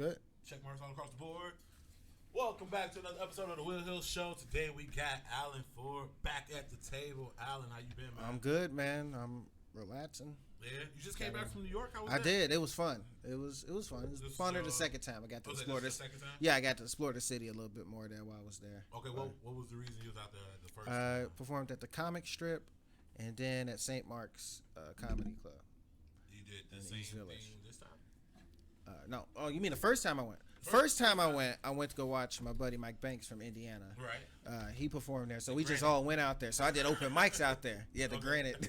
Good. Check marks all across the board. Welcome back to another episode of the Will Hill Show. Today we got Alan Ford back at the table. Alan, how you been, man? I'm good, man. I'm relaxing. Yeah, you just came back from New York. How was I that? did. It was fun. It was fun. It was funner the second time. I got to explore this. Second time? Yeah, I got to explore the city a little bit more there while I was there. Okay, what was the reason you was out there the first time? Performed at the Comic Strip, and then at St. Mark's Comedy Club. You did the same thing this time? No. Oh, you mean the first time I went? First time I went to go watch my buddy Mike Banks from Indiana. Right. He performed there, so we just all went out there. So I did open mics out there. Yeah, the Granite.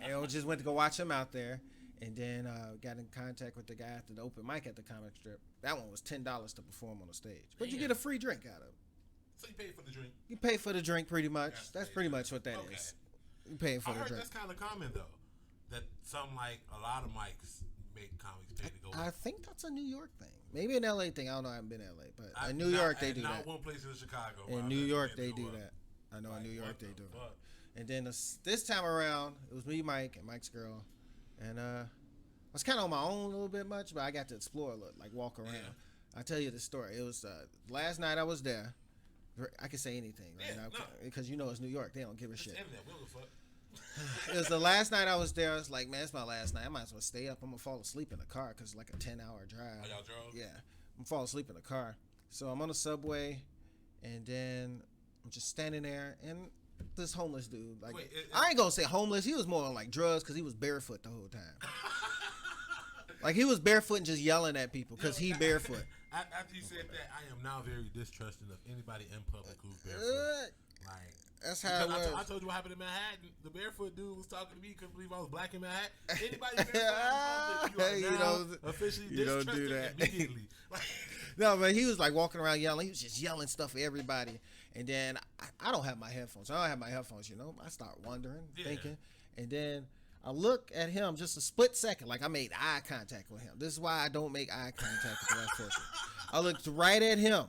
And we just went to go watch him out there, and then got in contact with the guy after the open mic at the Comic Strip. That one was $10 to perform on the stage, but you get a free drink out of it. So you paid for the drink? You pay for the drink pretty much. That's pretty much what that is. You pay for the drink. That's kind of common though. That some a lot of mics make comics pay to go. I think that's a New York thing. Maybe an LA thing. I don't know. I haven't been to LA, but in New York they do that. Not one place in Chicago. In New York they do that. I know in New York they do it. And then this time around, it was me, Mike, and Mike's girl, and I was kind of on my own a little bit much, but I got to explore a little, like walk around. Yeah. I'll tell you the story. It was last night I was there. I can say anything right now because you know it's New York. They don't give a shit. It was the last night I was there. I was like, man, it's my last night. I might as well stay up. I'm gonna fall asleep in the car because it's like a 10-hour drive. Oh, y'all drove? Yeah, I'm fall asleep in the car. So I'm on the subway, and then I'm just standing there, and this homeless dude, like, I ain't gonna say homeless. He was more on like drugs because he was barefoot the whole time. Like he was barefoot and just yelling at people because he barefoot. After you said that, I am now very distrusting of anybody in public who's barefoot. Like. That's how it was. I told you what happened in Manhattan. The barefoot dude was talking to me. Couldn't believe I was black in Manhattan. Anybody barefoot in public, you are now officially distrusted immediately. No, but he was like walking around yelling. He was just yelling stuff at everybody. And then I don't have my headphones. I don't have my headphones, you know. I start wondering, thinking. And then I look at him just a split second. Like I made eye contact with him. This is why I don't make eye contact with the last person. I looked right at him.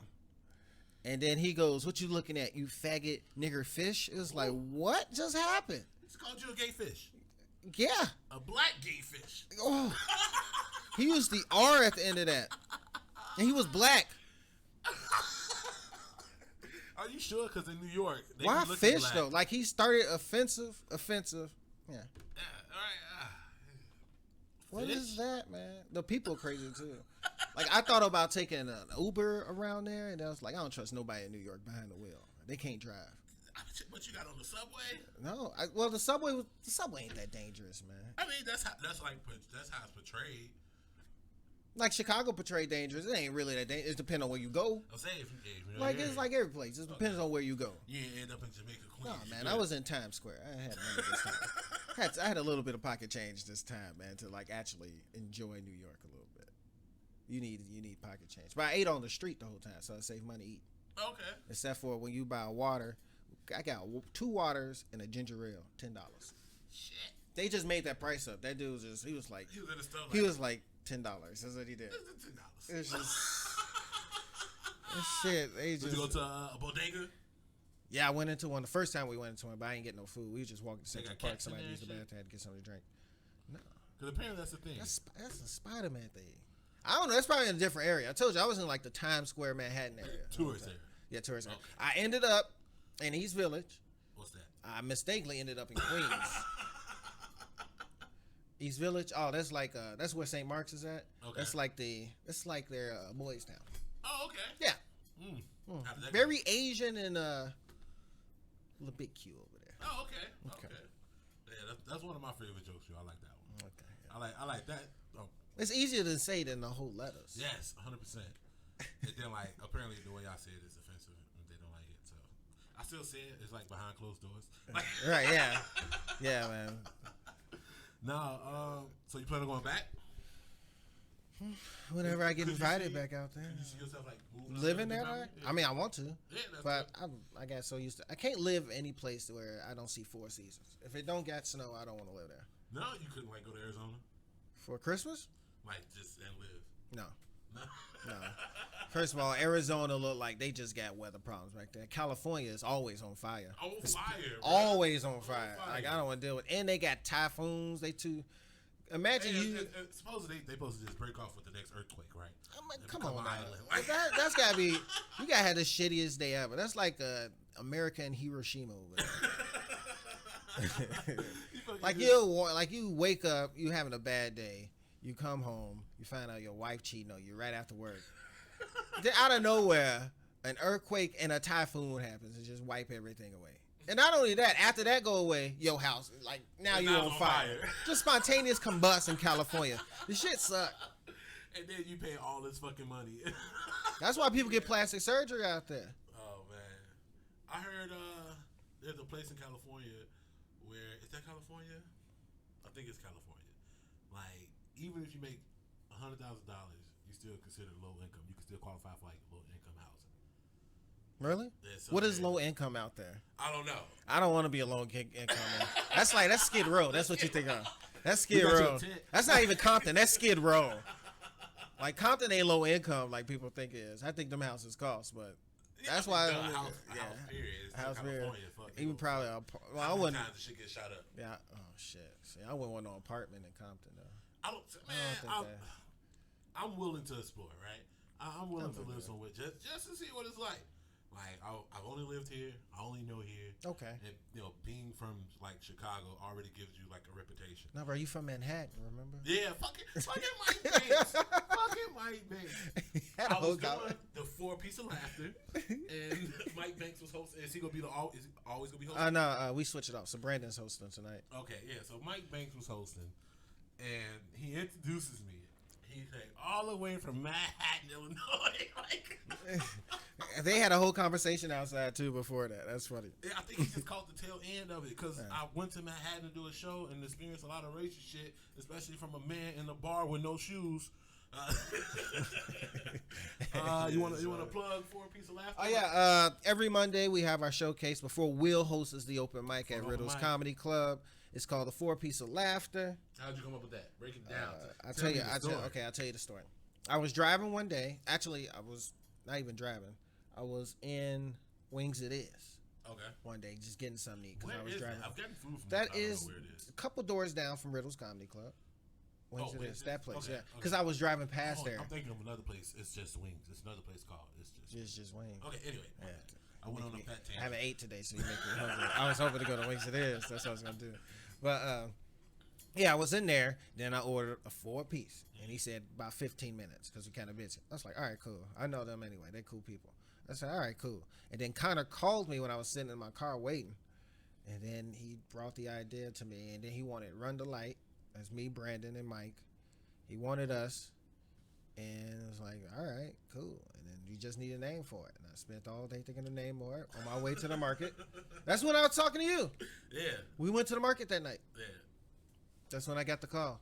And then he goes, "What you looking at, you faggot nigger fish?" It was like, what just happened? It's called you a gay fish. Yeah. A black gay fish. Oh. He used the R at the end of that. And he was black. Are you sure? Because in New York, they why fish black. though? Like he started offensive. Yeah. All right. What is that, man? The people crazy too. Like I thought about taking an Uber around there, and I was like, I don't trust nobody in New York behind the wheel. They can't drive. What you got on the subway? No, the subway ain't that dangerous, man. I mean, that's how it's portrayed. Like Chicago portrayed dangerous. It ain't really that dangerous. It depends on where you go. I'm saying it's like every place. It depends on where you go. You end up in Jamaica, Queens. No, man, I was in Times Square. I had none of this time. I had a little bit of pocket change this time, man, to like actually enjoy New York a little bit. You need pocket change. But I ate on the street the whole time, so I saved money to eat. Okay. Except for when you buy water, I got 2 waters and a ginger ale, $10. Shit. They just made that price up. That dude he was like $10. That's what he did. $10. It's just shit. Did you go to a bodega? Yeah, I went into one the first time we went into one, but I didn't get no food. We was just walking to Central Park. Somebody used the bathroom, had to get something to drink. No, because apparently that's the thing. That's a Spider-Man thing. I don't know. That's probably in a different area. I told you I was in like the Times Square, Manhattan area. Tourist area. Yeah, tourist area. I ended up in East Village. What's that? I mistakenly ended up in Queens. East Village. Oh, that's like that's where St. Mark's is at. Okay. That's like their boys town. Oh, okay. Yeah. Very Asian and a little bit cute over there. Oh, okay. Yeah, that's one of my favorite jokes. I like that one. Okay. Yeah. I like that. Oh. It's easier to say than the whole letters. Yes, 100%. And then like apparently the way I say it is offensive and they don't like it. So I still say it. It's like behind closed doors. Right. Yeah. Yeah, man. No, so you plan on going back? Whenever I get invited back out there. You see yourself like living there? Yeah. I mean, I want to. Yeah, but I got so used to. I can't live any place where I don't see 4 seasons. If it don't got snow, I don't want to live there. No, you couldn't like go to Arizona for Christmas. Like just and live. No. First of all, Arizona look like they just got weather problems back there. California is always on fire. Fire. Always on fire. Like I don't want to deal with. And they got typhoons. They too. imagine you. Supposedly they supposed to just break off with the next earthquake, right? I'm like, come on, that's gotta be. You gotta have the shittiest day ever. That's like America and Hiroshima over there. Like you wake up, you having a bad day. You come home, you find out your wife cheating on you right after work. Then out of nowhere, an earthquake and a typhoon happens and just wipe everything away. And not only that, after that go away, your house, like, now you're on fire. Just spontaneous combust in California. The shit suck. And then you pay all this fucking money. That's why people get plastic surgery out there. Oh, man. I heard there's a place in California where, is that California? I think it's California. Like, even if you make $100,000, you still consider low income. You can still qualify for, like, low income housing. Really? What is low income out there? I don't know. I don't want to be a low income. That's Skid Row. That's what you think of. That's Skid Row. That's not even Compton. That's Skid Row. Like, Compton ain't low income like people think it is. I think them houses cost, but that's why. House period. Even probably. Well, I wouldn't. Times the shit get shot up. Yeah. Oh shit. See, I wouldn't want no apartment in Compton though. I don't. Man, I'm willing to explore, right? I'm willing to live somewhere just to see what it's like. Like, I've only lived here. I only know here. Okay. And, being from, like, Chicago already gives you, like, a reputation. No, bro, you from Manhattan, remember? Yeah, fucking Mike Banks. Fucking Mike Banks. I was doing the 4-piece of laughter, and Mike Banks was hosting. Is he always going to be hosting? No, we switched it up. So Brandon's hosting tonight. Okay, yeah. So Mike Banks was hosting, and he introduces me. He's like, all the way from Manhattan, Illinois. Like, they had a whole conversation outside too before that. That's funny. Yeah, I think he just caught the tail end of it because I went to Manhattan to do a show and experienced a lot of racist shit, especially from a man in a bar with no shoes. You want to plug 4-piece of laughter? Oh yeah. Every Monday we have our showcase before Will hosts the open mic at Riddle's Comedy Club. It's called the 4-piece of laughter. How'd you come up with that? Break it down. I'll tell you the story. I was driving one day. Actually, I was not even driving. I was in Wings It Is. Okay. One day, just getting something to eat because I was driving. I've gotten food from that. Is a couple doors down from Riddle's Comedy Club. Wings It Is. That place, okay, yeah. Because I was driving past there. I'm thinking of another place. It's just Wings. It's another place called It's just Wings. Okay. Anyway. Yeah. I went on a pet tangent. I haven't ate today, so you make me hungry. I was hoping to go to Wings It Is. That's what I was gonna do. But yeah, I was in there. Then I ordered a 4-piece, and he said about 15 minutes because we kind of busy. I was like, all right, cool. I know them anyway. They're cool people. I said, all right, cool. And then Connor called me when I was sitting in my car waiting, and then he brought the idea to me. And then he wanted Run the Light. That's me, Brandon, and Mike. He wanted us, and it was like, all right, cool. And then you just need a name for it. And I spent all day thinking of a name for it on my way to the market. That's when I was talking to you. Yeah. We went to the market that night. Yeah. That's when I got the call.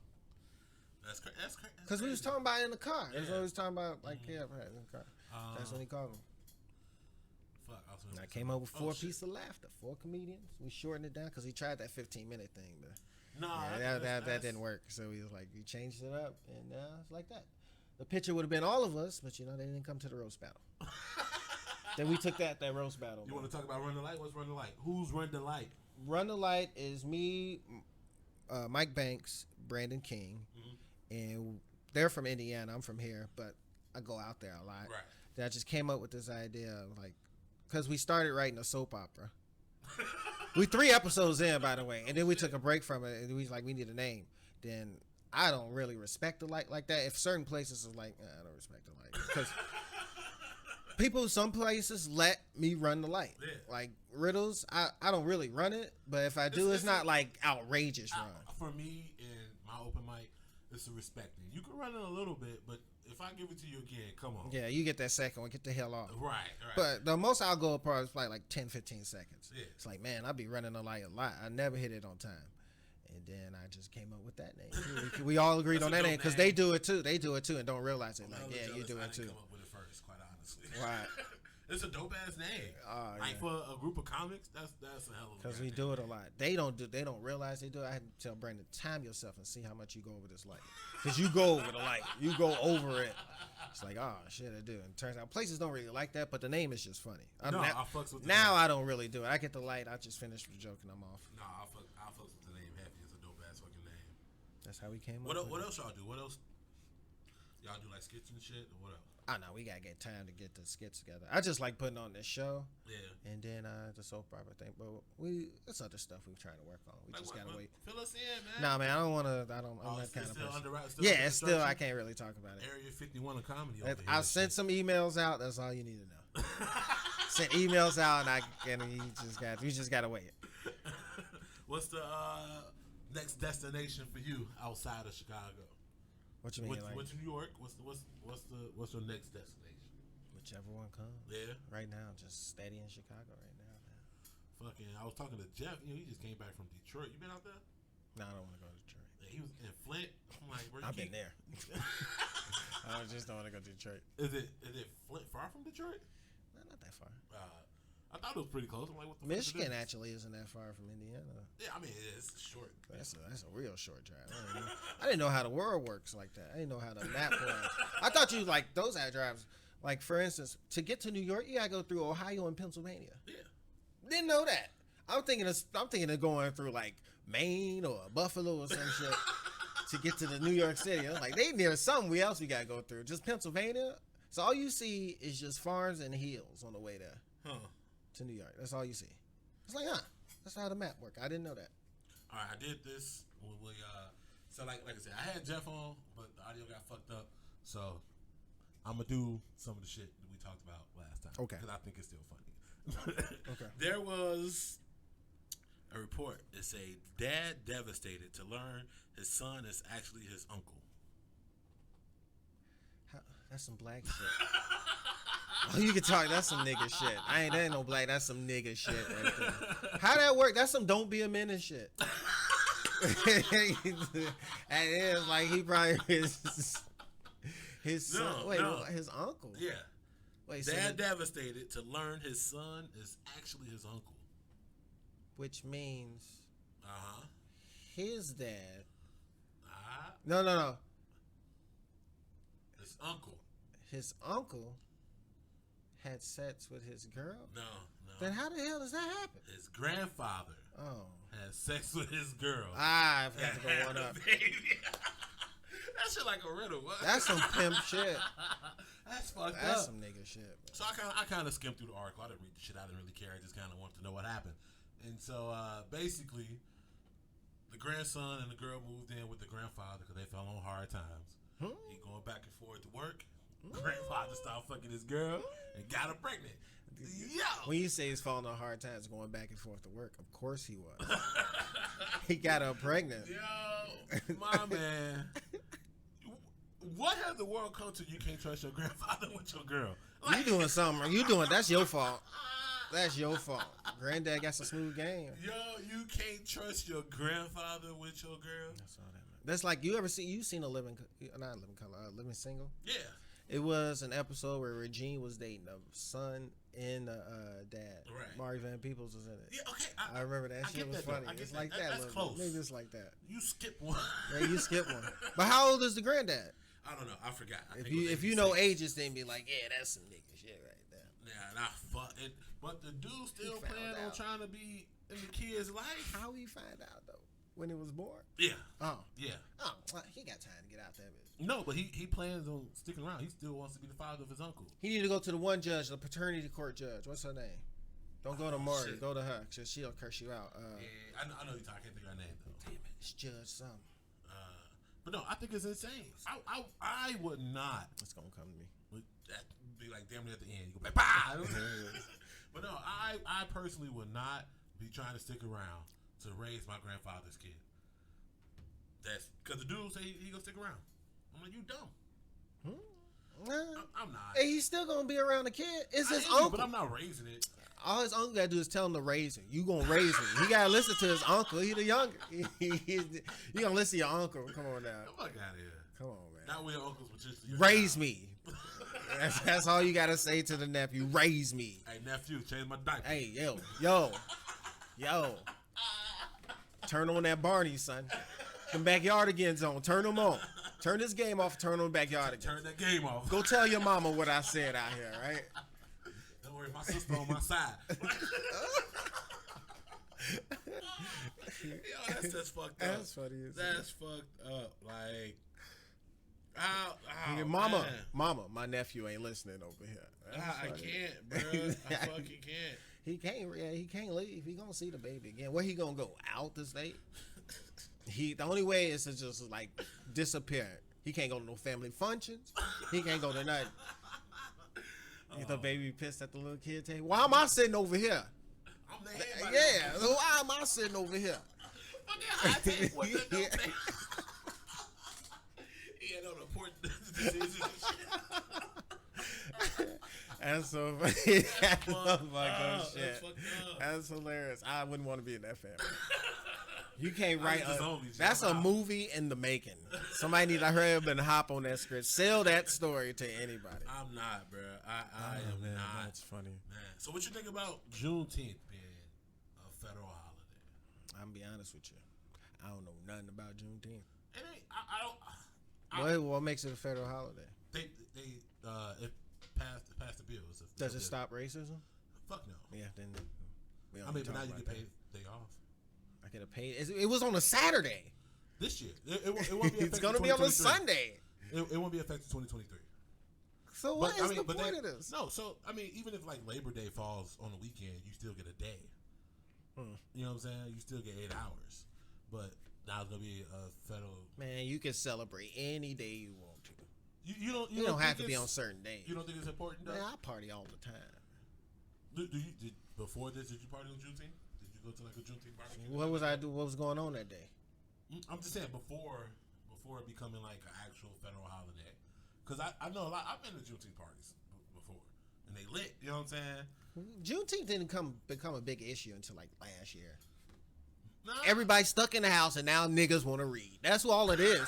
That's crazy. Because we was talking about it in the car. Yeah. That's what we was talking about, like, in the car. That's when he called me. Fuck. I came up with 4-piece of laughter. 4 comedians. We shortened it down because he tried that 15-minute thing, but that didn't work. So he was like, we changed it up, and it's like that. The picture would have been all of us, but they didn't come to the roast battle. Then we took that roast battle. You want to talk about Run the Light? What's Run the Light? Who's Run the Light? Run the Light is me, Mike Banks, Brandon King, and they're from Indiana. I'm from here, but I go out there a lot. Right. Then I just came up with this idea of because we started writing a soap opera. We 3 episodes in, by the way, and then we took a break from it, and we was like, we need a name. Then I don't really respect the light like that. If certain places are like, I don't respect the light because some places let me run the light. Yeah. Like Riddles, I don't really run it, but if I do, it's not like outrageous run. For me, in my open mic, it's a respect thing. You can run it a little bit, but if I give it to you again, come on. Yeah, you get that second one. Get the hell off. Right. But the most I'll go apart is probably like 10, 15 seconds. Yeah. It's like, man, I'll be running the light a lot. I never hit it on time. And then I just came up with that name. We all agreed on that name because they do it too. They do it too and don't realize it. Like, yeah, you do it too. I didn't come up with it first, quite honestly. Right. It's a dope ass name. Like for a group of comics, that's a hell of a. Because we do it a lot. They don't realize they do it. I had to tell Brandon, time yourself and see how much you go over this light. Because you go over the light. You go over it. It's like, oh shit, I do. And it turns out places don't really like that, but the name is just funny. I fucks with the now name. I don't really do it. I get the light. I just finish the joke and I'm off. No, I fucks with the name. Happy is a dope ass fucking name. That's how we came What up. What else y'all do? What else? Y'all do like skits and shit, or what else? I know we gotta get time to get the skits together. I just like putting on this show, and then the soap opera thing. But it's other stuff we're trying to work on. We just gotta wait. Fill us in, man. Nah, man, I don't want to. I'm that kind of person. Yeah, it's still. I can't really talk about it. Area 51 of comedy. I sent some emails out. That's all you need to know. Sent emails out, and we just gotta wait. What's the next destination for you outside of Chicago? What you mean? What's New York? What's your next destination? Whichever one comes. Yeah. Right now, just steady in Chicago right now, man. Fucking, I was talking to Jeff. He just came back from Detroit. You been out there? No, I don't want to go to Detroit. Yeah, he was in Flint. I'm like, I've been there. I just don't want to go to Detroit. Is it Flint far from Detroit? No, not that far. I thought it was pretty close. I'm like, what the Michigan actually isn't that far from Indiana. Yeah, I mean, it's short. That's a real short drive. I didn't know how the world works like that. I didn't know how the map works. I thought you like those had drives. Like for instance, to get to New York, you gotta go through Ohio and Pennsylvania. Yeah, didn't know that. I'm thinking of going through like Maine or Buffalo or some shit to get to the New York City. I'm like, there's something else we gotta go through. Just Pennsylvania. So all you see is just farms and hills on the way there. To New York. That's all you see. It's like, that's how the map works. I didn't know that. All right, I did this when so like I said, I had Jeff on, but the audio got fucked up. So I'm gonna do some of the shit that we talked about last time. Okay. Because I think it's still funny. Okay. There was a report that said dad devastated to learn his son is actually his uncle. That's some black shit. Oh, you can talk. That's some nigga shit. That ain't no black. That's some nigga shit right there. How that work? That's some don't be a menace shit. And it's like he probably his son. His uncle. Yeah. Wait, dad devastated to learn his son is actually his uncle. Which means his dad. No. His uncle. His uncle had sex with his girl? No. Then how the hell does that happen? His grandfather had sex with his girl. I forgot to go one up. That shit like a riddle. What? That's some pimp shit. That's fucked up. That's some nigga shit. Bro. So I kind of skimmed through the article. I didn't read the shit. I didn't really care. I just kind of wanted to know what happened. And so basically, the grandson and the girl moved in with the grandfather because they fell on hard times. He going back and forth to work. Grandfather started fucking his girl and got her pregnant. Yo! When you say he's falling on hard times going back and forth to work, of course he was. He got her pregnant. Yo, my man. What has the world come to? You can't trust your grandfather with your girl. Like, you doing something. That's your fault. That's your fault. Granddad got some smooth game. Yo, you can't trust your grandfather with your girl. That's all that matters. That's like you seen Living Single? Yeah. It was an episode where Regine was dating a son and dad. Right. Mari Van Peebles was in it. Yeah, okay. I remember that shit was funny. It's like that. That's close. Maybe it's like that. You skip one. Yeah, you skip one. But how old is the granddad? I don't know. I forgot. If you know ages, then be like, yeah, that's some nigga shit right there. Yeah, and I fuck it. But the dude still planning on trying to be in the kid's life. How he find out though? When it was born? Yeah. Oh. Yeah. Oh, well, he got time to get out there, bitch. No, but he plans on sticking around. He still wants to be the father of his uncle. He need to go to the one judge, the paternity court judge. What's her name? Don't go to Maury. Go to her. She'll curse you out. Yeah, I know you talking. I can't think of her name though. Damn it, it's Judge something. But no, I think it's insane. I would not. It's gonna come to me. That be like damn near at the end. You go back. Bah! But no, I personally would not be trying to stick around to raise my grandfather's kid. That's because the dude say he gonna stick around. I'm like, you dumb. I'm not. Hey, he's still gonna be around the kid. It's his uncle. But I'm not raising it. All his uncle gotta do is tell him to raise him. You gonna raise him. He gotta listen to his uncle. He the younger. You gonna listen to your uncle. Come on now. Get the fuck out of here. Come on, man. Not with your uncles, but just raise me. That's all you gotta say to the nephew. Raise me. Hey nephew, change my diaper. Hey yo. Turn on that Barney, son. Them backyardigans on. Turn them on. Turn this game off. Turn on backyardigans. Turn that game off. Go tell your mama what I said out here, right? Don't worry, my sister on my side. Yo, that's fucked up. That's funny. That's fucked up. Like, Mama, my nephew ain't listening over here. I can't, bro. I fucking can't. He can't. Yeah, he can't leave. He gonna see the baby again. Where he gonna go? Out the state? The only way is to just like disappear. He can't go to no family functions. He can't go to nothing. The baby pissed at the little kid. Why am I sitting over here? I'm the head. Yeah. Why am I sitting over here? I take what the no thing. He had on a important decisions and shit. That's so funny. Oh my god, shit. That's fucked up. That's hilarious. I wouldn't want to be in that family. You can't write that's a movie in the making. Somebody need to hurry up and hop on that script. Sell that story to anybody. I'm not, bro. I am not. That's funny. Man. So what you think about Juneteenth being a federal holiday? I'm gonna be honest with you. I don't know nothing about Juneteenth. It ain't. I don't. What makes it a federal holiday? They it passed the bill. Does it stop racism? Fuck no. Yeah, then. But now you get paid day off. I get a pay. It was on a Saturday. This year, it won't be effective. It's gonna be on a Sunday. It won't be effective 2023. So what is the point of this? No, so I mean, even if like Labor Day falls on a weekend, you still get a day. You know what I'm saying? You still get 8 hours. But now it's gonna be a federal. Man, you can celebrate any day you want to. You don't have to be on certain days. You don't think it's important, though? Man, I party all the time. Before this, did you party on Juneteenth? Did you go to like a Juneteenth barbecue? What was I do? What was going on that day? I'm just saying before it becoming like an actual federal holiday, because I know a lot. I've been to Juneteenth parties before, and they lit. You know what I'm saying? Juneteenth didn't become a big issue until like last year. Nah. Everybody's stuck in the house, and now niggas want to read. That's all it is.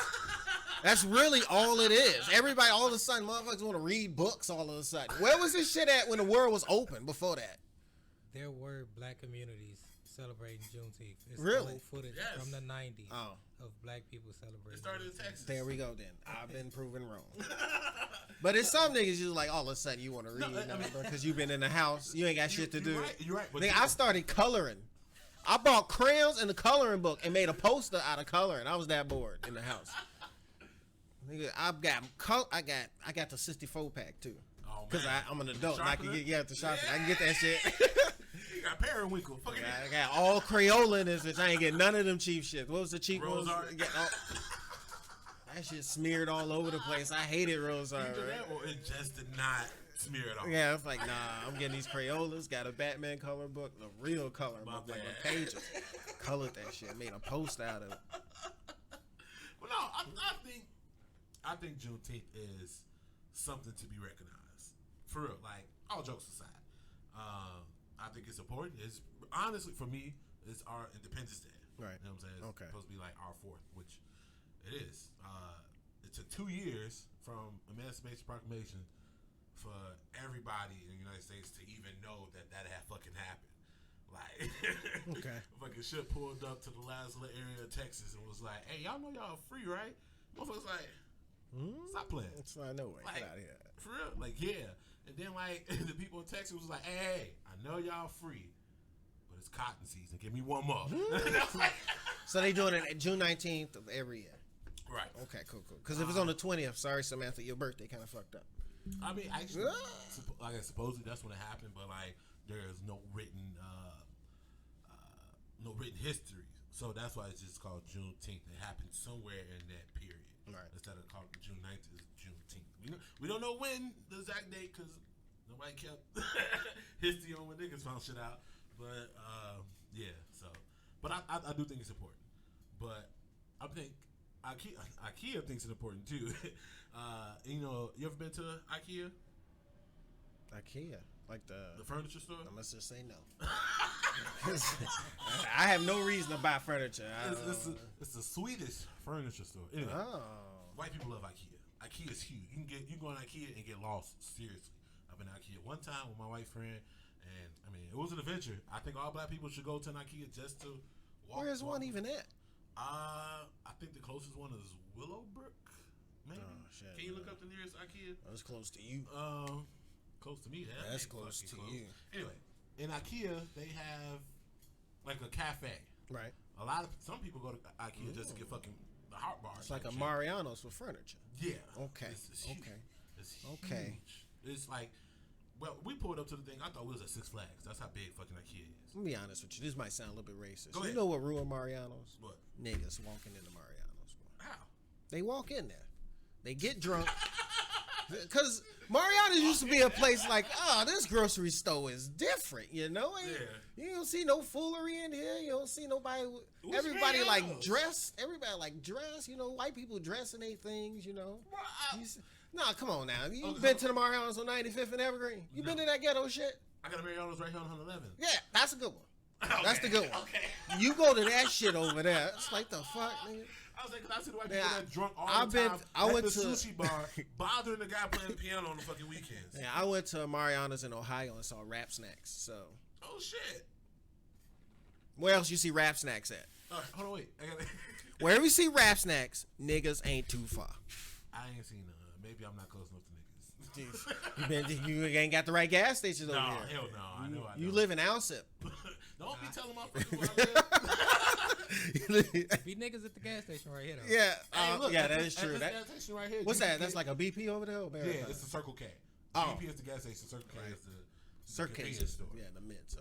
That's really all it is. Everybody, all of a sudden, motherfuckers want to read books all of a sudden. Where was this shit at when the world was open before that? There were black communities celebrating Juneteenth. It's really? old footage from the 90s of black people celebrating. It started in Texas. There we go then. I've been proven wrong. But it's some niggas just like all of a sudden you want to read because you've been in the house. You ain't got shit to do. You're right. Nigga, I started coloring. I bought crayons and a coloring book and made a poster out of coloring. I was that bored in the house. Nigga, I got the 64 pack too. Because I'm an adult. And I can get the shopping. I can get that shit. You got periwinkle. I got all Crayola in this bitch. I ain't get none of them cheap shit. What was the cheap ones? That shit smeared all over the place. I hated Rose Art. Either that or it just did not smear it all. Yeah, it's like, nah, I'm getting these Crayolas. Got a Batman color book, the real color book, like the pages. Colored that shit. Made a poster out of it. Well, no, I think Juneteenth is something to be recognized. For real, like, all jokes aside. I think it's important. It's honestly, for me, it's our Independence Day. Right. You know what I'm saying? It's okay. Supposed to be like our 4th, which it is. It took 2 years from Emancipation Proclamation for everybody in the United States to even know that had fucking happened. Like, okay. Fucking shit pulled up to the last little area of Texas and was like, hey, y'all know y'all free, right? Motherfuckers like, stop playing. It's not no way. Like, get out of here. For real? Like, yeah. And then, like, the people in Texas was like, hey, I know y'all free, but it's cotton season. Give me one more. So they doing it June 19th of every year. Right. Okay, cool. Because if it's on the 20th, sorry, Samantha, your birthday kind of fucked up. I mean, actually, like, supposedly that's when it happened, but, like, there is no written history. So that's why it's just called Juneteenth. It happened somewhere in that period. Right. Instead of called June 9th, it's Juneteenth. We don't know when the exact date because nobody kept history on when niggas found shit out. But yeah, so. But I do think it's important. But I think Ikea thinks it's important too. You ever been to Ikea? Ikea, like the furniture store? I must just say no. I have no reason to buy furniture. It's a Swedish furniture store. Anyway, white people love Ikea. Ikea is huge. You go to Ikea and get lost. Seriously, I've been to Ikea one time with my white friend, and I mean it was an adventure. I think all black people should go to an Ikea just to walk. Where's one even at? I think the closest one is Willowbrook. Maybe. Oh, shit, Can you look up the nearest Ikea? That's close to you. Close to me. That's close to you. Anyway, in Ikea they have like a cafe. Right. Some people go to Ikea just to get fucking the hot bars. It's like a shit. Mariano's for furniture. Yeah. Okay. It's huge. Okay. It's Okay. huge. It's like, well, we pulled up to the thing. I thought we was at Six Flags. That's how big fucking Ikea is. Let me be honest with you. This might sound a little bit racist. Go ahead. You know what ruined Mariano's? What? Niggas walking into Mariano's. Bro. How? They walk in there. They get drunk. Because Mariano's used to be a place like, this grocery store is different, you know? Yeah. You don't see no foolery in here. You don't see nobody. What's Everybody Mariano's? like dressed. Everybody like dressed. You know, white people dressing their things, you know? Nah, come on now. You been to the Mariano's on 95th and Evergreen? You been to that ghetto shit? I got a Mariano's right here on 111. Yeah, that's a good one. Okay, That's the good one. Okay. You go to that shit over there. It's like the fuck, nigga. I was like, cause I see the white people Yeah, that drunk all I've the been- time I at went the to- sushi bar, bothering the guy playing the piano on the fucking weekends. Yeah, I went to Mariano's in Ohio and saw Rap Snacks. So, Oh shit! where else you see Rap Snacks at? All right, hold on, wait. I got. Wherever you see Rap Snacks, niggas ain't too far. I ain't seen none. Maybe I'm not close enough to niggas. Jeez. You ain't got the right gas stations over No, here. hell no. I know. You live in Alsip. Don't be telling motherfuckers where I live. Be niggas at the gas station right here, though. Yeah, Hey, look, yeah, at that this- is true. at That, this gas station right here, what's you that? can That's get- like a BP over there? Or Yeah, it's the Circle K. Oh. BP is the gas station. Circle K is the Circus. convenience store. Yeah, the mint. So.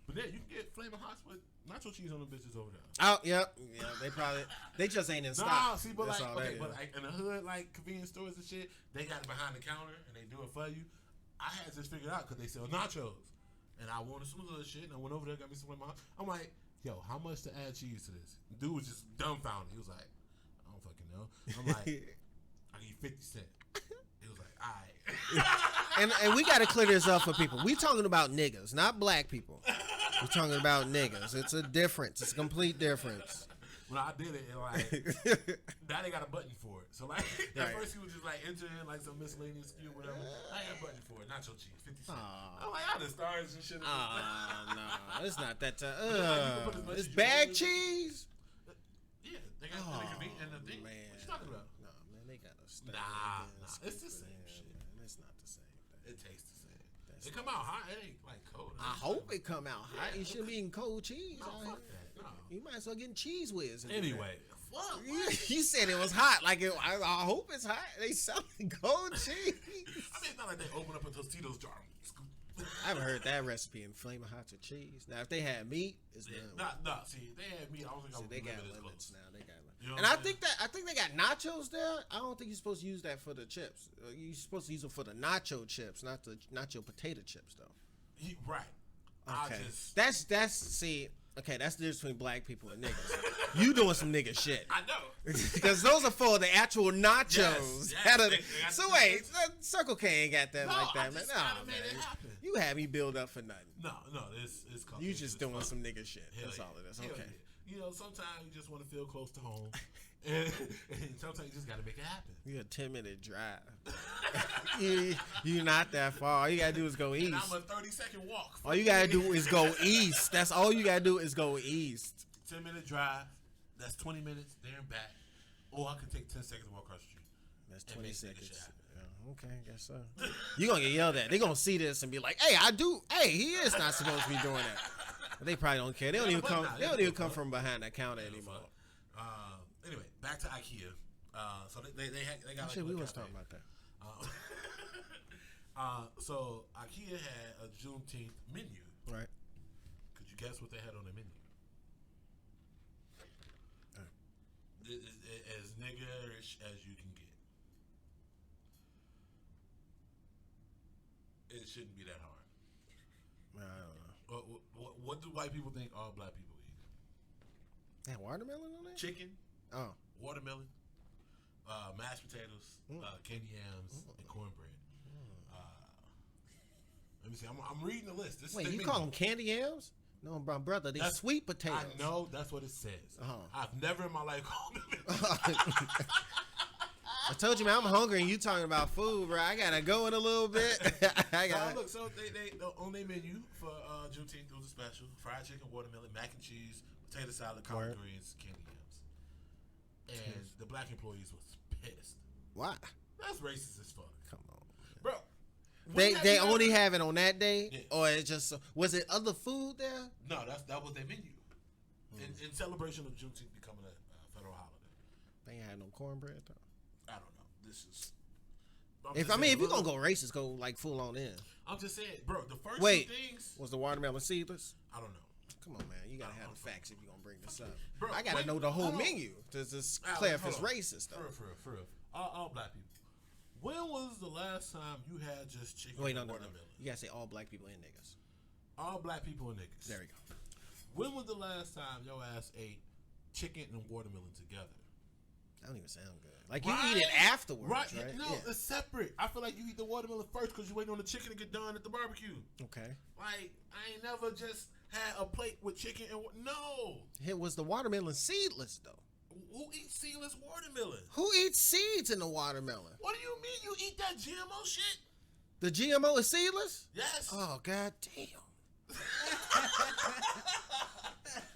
But then you can get flaming hots with nacho cheese on them bitches over there. Oh, yep. Yeah, they just ain't in stock. Nah, see, but That's like, all okay, that but is. like in the hood, like convenience stores and shit, they got it behind the counter and they do it for you. I had this figured out because they sell nachos, and I wanted some of the shit, and I went over there, got me some of my. I'm like, yo, how much to add cheese to this? Dude was just dumbfounded. He was like, I don't fucking know. I'm like, I give you 50 cents. He was like, all right. And we got to clear this up for people. We talking about niggas, not black people. We're talking about niggas. It's a difference. It's a complete difference. When I did it, and like, now they got a button for it. So like, at Right. first he was just like entering like some miscellaneous SKU or whatever. I got a button for it. Nacho cheese, 50 cents. Aw. I'm like, I just stars and shit. No, it's not that. you can put as much It's as you bag want. cheese. Yeah, they got the convenience and the thing. Man. What you talking about? No, man, they got a stand. Nah, and it's the scoop same it in, shit. man. It's not the same thing. It tastes the same. That's It come out hot. It ain't like cold. I hope it come out hot. You shouldn't be eating cold cheese. No, out fuck here. that. No. You might as well get cheese whiz. in there. Anyway, fuck. You said it was hot. Like I hope it's hot. They selling cold cheese. I mean, it's not like they open up a Tostitos jar. I haven't heard that recipe in flaming hot with cheese. Now, if they had meat, it's Yeah, done. nah, see, they had me. I don't think I See, would they got limit as limits close. now. They got limits. You know And what I I'm think they got nachos there. I don't think you're supposed to use that for the chips. You're supposed to use them for the nacho chips, not the nacho potato chips, though. Right. Okay, I just, that's see. Okay, that's the difference between black people and niggas. You doing some nigga shit. I know. Because those are for the actual nachos. Yes, That yes. so wait, Circle K ain't got that No, like I that, man. just Nah, kinda man. made it happen. You had me build up for nothing. No, it's called. You just doing some nigga shit. Hell That's yeah. all it is. Hell Okay. yeah. You know, sometimes you just want to feel close to home, and sometimes you just got to make it happen. You're a 10-minute drive. you not that far. All you gotta do is go east. And I'm a 30-second walk. All you gotta do is go east. That's all you gotta do is go east. 10-minute drive. That's 20 minutes there and back. Or I can take 10 seconds to walk across the street. That's And 20 make nigga seconds. shit happen. Yeah, okay, I guess so. You gonna get yelled at. They gonna see this and be like, "Hey, Hey, he is not supposed to be doing that." But they probably don't care. They don't even come. They don't even come from behind that counter anymore. Anyway, back to Ikea. So they got. Shit, like, we a was cafe. talking about that. So Ikea had a Juneteenth menu. Right. Could you guess what they had on the menu? As niggerish as you can get. It shouldn't be that hard. I don't know. What do white people think all black people eat? They had watermelon on there? Chicken, Oh. watermelon, mashed potatoes, candy yams, and cornbread. Let me see. I'm reading the list. This Wait, is the you menu. call them candy yams? No, my brother, they That's- sweet potatoes. I know that's what it says. I've never in my life called them. I told you, man, I'm hungry, and you talking about food, bro. I gotta go in a little bit. I got. Look, so they on their menu for Juneteenth, it was a special: fried chicken, watermelon, mac and cheese, potato salad, collard greens, candy yams. And the black employees was pissed. Why? That's racist as fuck, Come on, bro. They only have it on that day, or it just was it other food there? No, that was their menu. in celebration of Juneteenth becoming a federal holiday. They ain't had no cornbread though. I don't know. This is. If you're gonna go racist, go like full on in. I'm just saying, bro. The first two things was the watermelon seedless. I don't know. Come on, man. You gotta have the facts if you're gonna bring this up. Bro, I gotta know the whole menu to just clear if it's racist though. For real. All black people. When was the last time you had just chicken and watermelon? You gotta say all black people and niggas. All black people and niggas. There we go. When was the last time your ass ate chicken and watermelon together? That don't even sound good. Like you eat it afterwards, right? No, it's separate. I feel like you eat the watermelon first because you're waiting on the chicken to get done at the barbecue. Okay. Like I ain't never just had a plate with chicken and no. It was the watermelon seedless though. Who eats seedless watermelon? Who eats seeds in the watermelon? What do you mean you eat that GMO shit? The GMO is seedless? Yes. Oh god damn.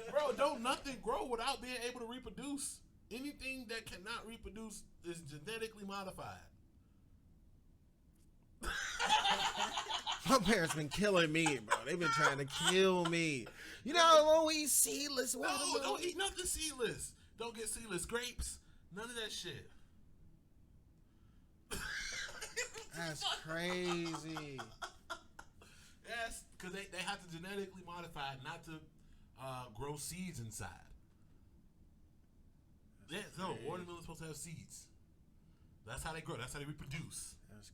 Bro, don't nothing grow without being able to reproduce. Anything that cannot reproduce is genetically modified. My parents been killing me, bro. They've been trying to kill me. You know how long we eat seedless watermelon? No, don't eat nothing seedless. Don't get seedless grapes. None of that shit. That's crazy. Yes, because they have to genetically modify it not to grow seeds inside. Yeah, no, watermelon's supposed to have seeds. That's how they grow. That's how they reproduce. That's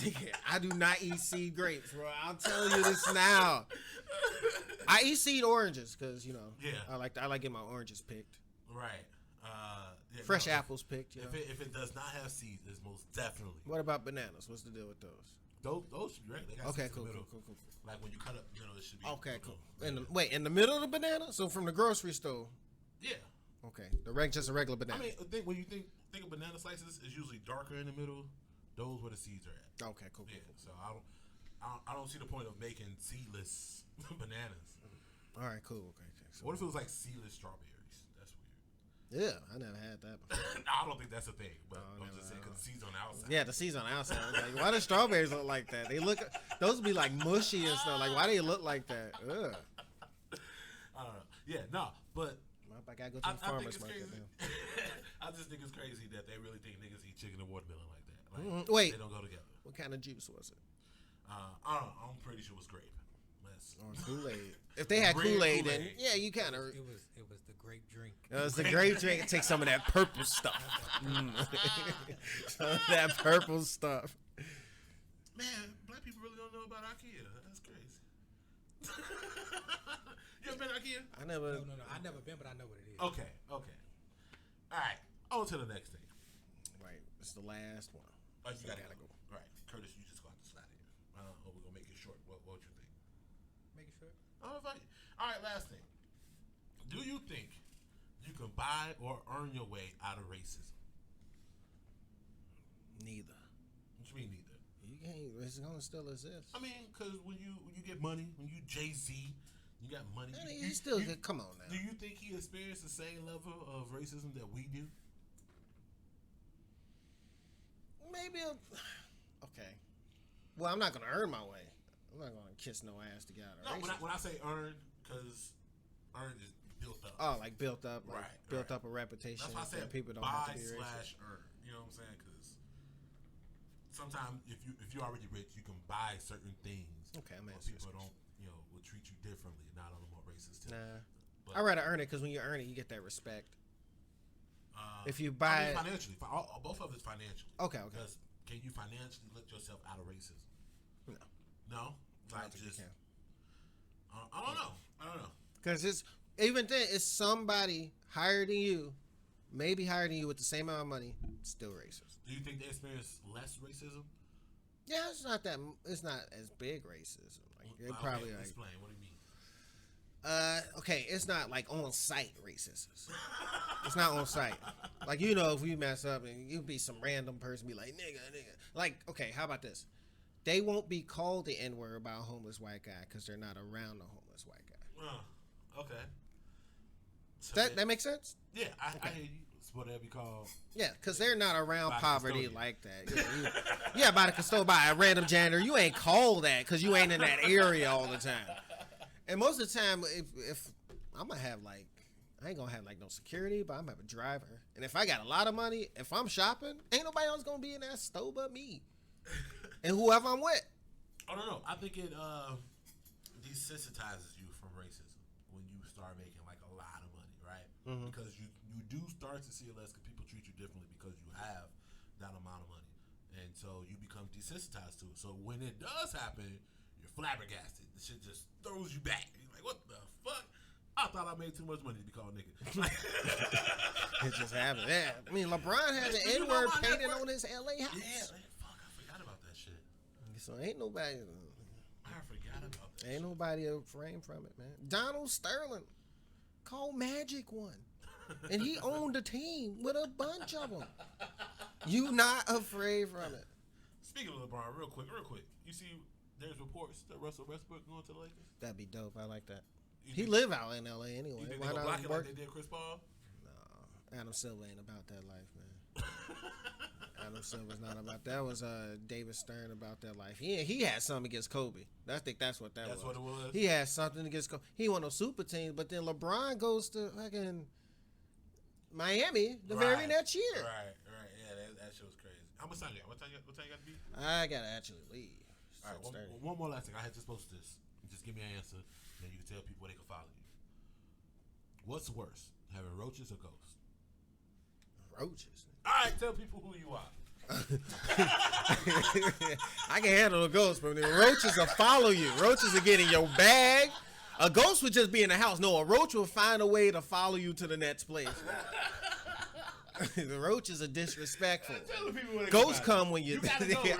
crazy. I do not eat seed grapes, bro. I'll tell you this now. I eat seed oranges because I like getting my oranges picked. Right. Fresh apples picked. If it does not have seeds, it's most definitely. What about bananas? What's the deal with those? Those should be right. They got seeds cool, in the middle. Cool. Like when you cut up, it should be. Okay, cool. In the middle of the banana? So from the grocery store? Yeah. Okay. Just a regular banana. I mean, when you think of banana slices, it's usually darker in the middle. Those where the seeds are at. Okay, cool. So I don't see the point of making seedless bananas. All right, cool. Okay. So what if it was like seedless strawberries? That's weird. Yeah, I never had that before. No, I don't think that's a thing. But I'm just saying because the seeds on the outside. Yeah, the seeds on the outside. Like, why do strawberries look like that? Those would be like mushy and stuff. Like, why do they look like that? Ugh. I don't know. Yeah, no, but. I gotta go to the farmer's market now. I just think it's crazy that they really think niggas eat chicken and watermelon like that. Like, Wait, they don't go together. What kind of juice was it? I don't know. I'm pretty sure it was grape. Or Kool-Aid. If they had Kool-Aid, then yeah, you kind of. It was the grape drink. It was the grape drink. Take some of that purple stuff. Some of that purple stuff. Man, black people really don't know about Ikea. That's crazy. You ever been to Ikea? I never. No. I've never been, but I know what it is. Okay. All right. On to the next thing. Right. It's the last one. Oh, you gotta go. Right. Curtis, you just got to slide in. We're going to make it short. What you think? Make it short. All right, last thing. Do you think you can buy or earn your way out of racism? Neither. What you mean neither? You can't. It's gonna still exist. I mean, because when you get money, when you Jay-Z, you got money. You still come on now. Do you think he experienced the same level of racism that we do? Maybe. Okay. Well, I'm not gonna earn my way. I'm not gonna kiss no ass to get out of racism. When I say earn, because earn is built up. Oh, like built up, built up a reputation. That's why I said people don't have to be buy racist. / earn. You know what I'm saying? Because sometimes if you're already rich, you can buy certain things. Okay, I'm asking. People don't will treat you differently, not on a more racist tip. Nah, but I'd rather earn it because when you earn it, you get that respect. If you buy financially, both of it's financially. Okay. Because can you financially lift yourself out of racism? No. I don't think you can. I don't know. Because it's even then, it's somebody higher than you, maybe higher than you with the same amount of money, still racist. Do you think they experience less racism? Yeah, it's not as big racism. Like it probably like. Explain. What do you mean? Okay, it's not like on site racism. It's not on site. Like if we mess up and you be some random person be like nigga. Like okay, how about this? They won't be called the N-word about a homeless white guy because they're not around a homeless white guy. Okay. So that makes sense? Yeah, I hear you. It's what they'll be called. Yeah, because they're not around by poverty like that. Yeah, by the custodian, by a random janitor. You ain't called that because you ain't in that area all the time. And most of the time, if I'm gonna have like, I ain't gonna have like no security, but I'm gonna have a driver. And if I got a lot of money, if I'm shopping, ain't nobody else gonna be in that store but me. And whoever I'm with. I don't know. I think it desensitizes you from racism when you start making like a lot of money, right? Mm-hmm. Because you do start to see it less because people treat you differently because you have that amount of money. And so you become desensitized to it. So when it does happen, you're flabbergasted. The shit just throws you back. You're like, what the fuck? I thought I made too much money to be called nigga. It just happened. Yeah. I mean, LeBron had the N-word painted on his LA house. Yeah, fuck, I forgot about that shit. So ain't nobody. I forgot about that. Ain't nobody afraid from it, man. Donald Sterling called Magic one. And he owned a team with a bunch of them. You not afraid from it. Speaking of LeBron, real quick. You see, there's reports that Russell Westbrook going to the Lakers. That'd be dope. I like that. He live out in LA anyway. You think Why they gonna block not it work? like they did Chris Paul? No, Adam Silver ain't about that life, man. Adam Silver's not about that. Was David Stern about that life? He had something against Kobe. I think that's what that was. That's what it was. He had something against Kobe. He won no super teams, but then LeBron goes to fucking Miami the very next year. Right. Yeah, that shit was crazy. How much time you got? What time you got to be? I gotta actually leave. All right, one more last thing. I had to post this. Just give me an answer, and then you can tell people where they can follow you. What's worse, having roaches or ghosts? Roaches. All right, tell people who you are. I can handle a ghost, but the roaches will follow you. Roaches will get in your bag. A ghost would just be in the house. No, a roach will find a way to follow you to the next place. The roaches are disrespectful. Ghosts come when you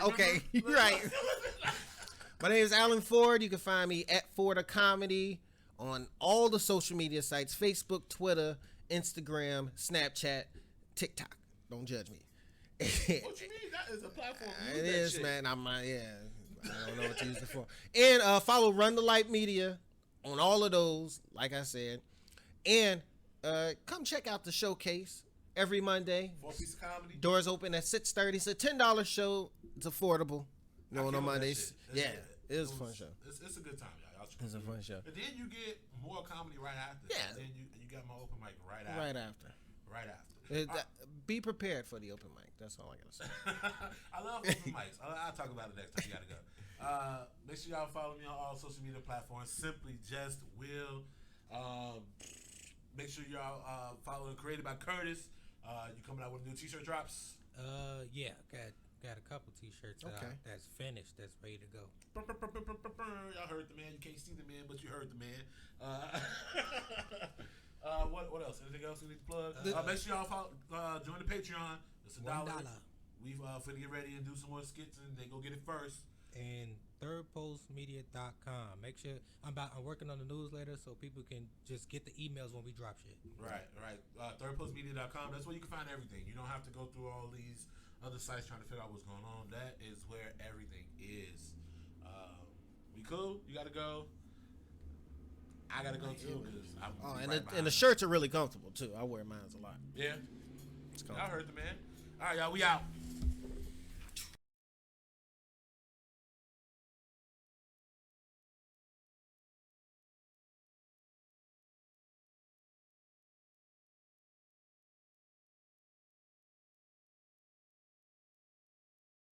okay, you're right. My name is Alan Ford. You can find me at Ford Comedy on all the social media sites: Facebook, Twitter, Instagram, Snapchat, TikTok. Don't judge me. What you mean? That is a platform. It is, shit. Man. I don't know what to use it for. And follow Run the Light Media on all of those, like I said. And come check out the showcase every Monday. 4-piece of comedy. Doors open at 6:30. It's a $10 show. It's affordable. On Mondays. Yeah, it is a fun show. It's a good time, y'all. It's a fun show. And then you get more comedy right after. Yeah. And then you got my open mic right after. Right after. Be prepared for the open mic. That's all I gotta say. I love open mics. I'll talk about it next time. You gotta go. Make sure y'all follow me on all social media platforms. Simply Just Will. Make sure y'all follow Created by Curtis. You coming out with new t-shirt drops? Yeah, got a couple t-shirts that's finished, that's ready to go. Y'all heard the man. You can't see the man, but you heard the man. What else? Anything else we need to plug? Make sure y'all follow, join the Patreon. It's $1. We've finna get ready and do some more skits, and they go get it first. And thirdpostmedia.com. Make sure I'm working on the newsletter so people can just get the emails when we drop shit. Right. Thirdpostmedia.com. That's where you can find everything. You don't have to go through all these other sites trying to figure out what's going on. That is where everything is. We cool? You gotta go. I gotta go too. And the shirts are really comfortable too. I wear mine a lot. Yeah. Y'all heard the man. All right, y'all. We out.